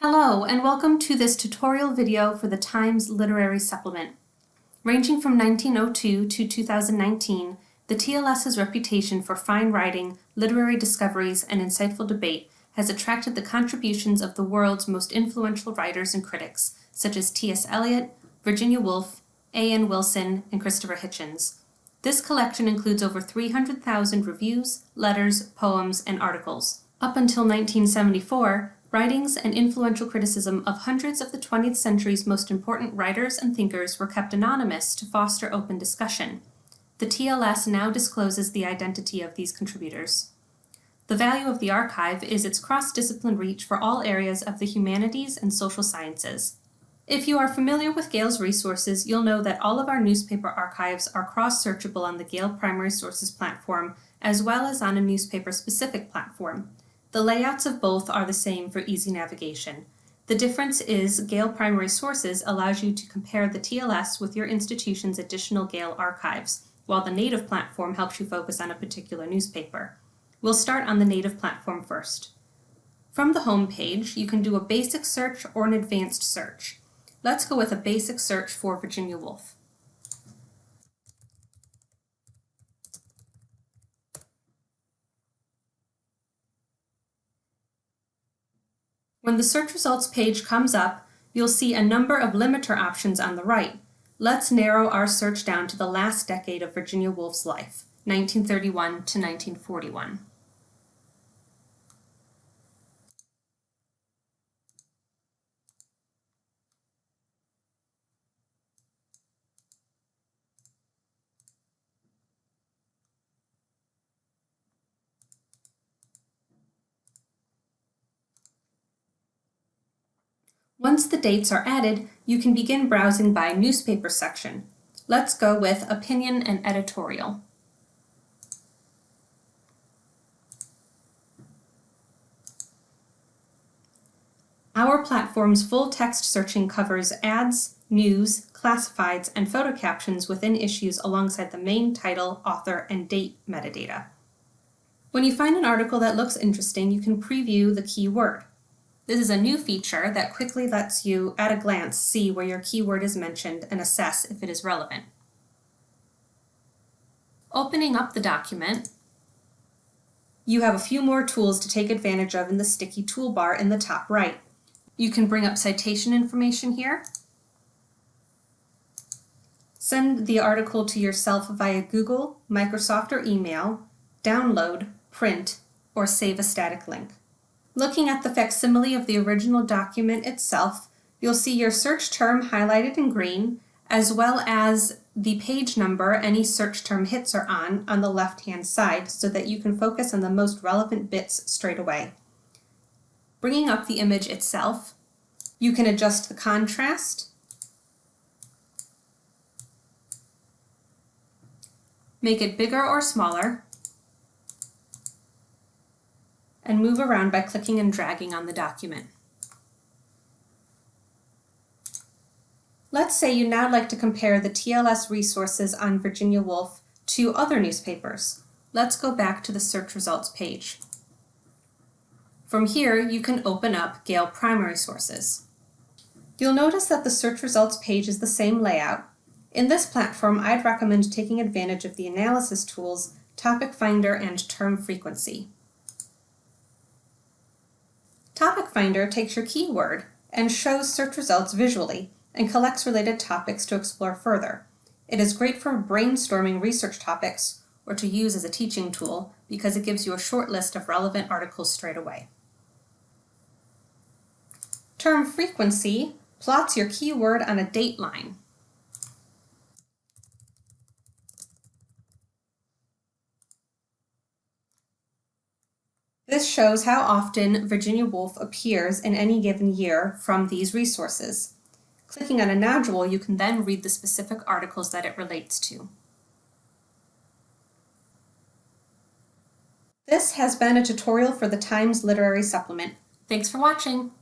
Hello, and welcome to this tutorial video for the Times Literary Supplement. Ranging from 1902 to 2019, the TLS's reputation for fine writing, literary discoveries, and insightful debate has attracted the contributions of the world's most influential writers and critics, such as T.S. Eliot, Virginia Woolf, A.N. Wilson, and Christopher Hitchens. This collection includes over 300,000 reviews, letters, poems, and articles. Up until 1974, writings and influential criticism of hundreds of the 20th century's most important writers and thinkers were kept anonymous to foster open discussion. The TLS now discloses the identity of these contributors. The value of the archive is its cross-discipline reach for all areas of the humanities and social sciences. If you are familiar with Gale's resources, you'll know that all of our newspaper archives are cross-searchable on the Gale Primary Sources platform, as well as on a newspaper-specific platform. The layouts of both are the same for easy navigation. The difference is Gale Primary Sources allows you to compare the TLS with your institution's additional Gale archives, while the native platform helps you focus on a particular newspaper. We'll start on the native platform first. From the home page, you can do a basic search or an advanced search. Let's go with a basic search for Virginia Woolf. When the search results page comes up, you'll see a number of limiter options on the right. Let's narrow our search down to the last decade of Virginia Woolf's life, 1931 to 1941. Once the dates are added, you can begin browsing by newspaper section. Let's go with Opinion and Editorial. Our platform's full text searching covers ads, news, classifieds, and photo captions within issues alongside the main title, author, and date metadata. When you find an article that looks interesting, you can preview the keyword. This is a new feature that quickly lets you, at a glance, see where your keyword is mentioned and assess if it is relevant. Opening up the document, you have a few more tools to take advantage of in the sticky toolbar in the top right. You can bring up citation information here, send the article to yourself via Google, Microsoft, or email, download, print, or save a static link. Looking at the facsimile of the original document itself, you'll see your search term highlighted in green, as well as the page number any search term hits are on the left-hand side so that you can focus on the most relevant bits straight away. Bringing up the image itself, you can adjust the contrast, make it bigger or smaller, and move around by clicking and dragging on the document. Let's say you now like to compare the TLS resources on Virginia Woolf to other newspapers. Let's go back to the search results page. From here, you can open up Gale Primary Sources. You'll notice that the search results page is the same layout. In this platform, I'd recommend taking advantage of the analysis tools, Topic Finder, and Term Frequency. Topic Finder takes your keyword and shows search results visually and collects related topics to explore further. It is great for brainstorming research topics or to use as a teaching tool because it gives you a short list of relevant articles straight away. Term Frequency plots your keyword on a date line. This shows how often Virginia Woolf appears in any given year from these resources. Clicking on a nodule, you can then read the specific articles that it relates to. This has been a tutorial for the Times Literary Supplement. Thanks for watching!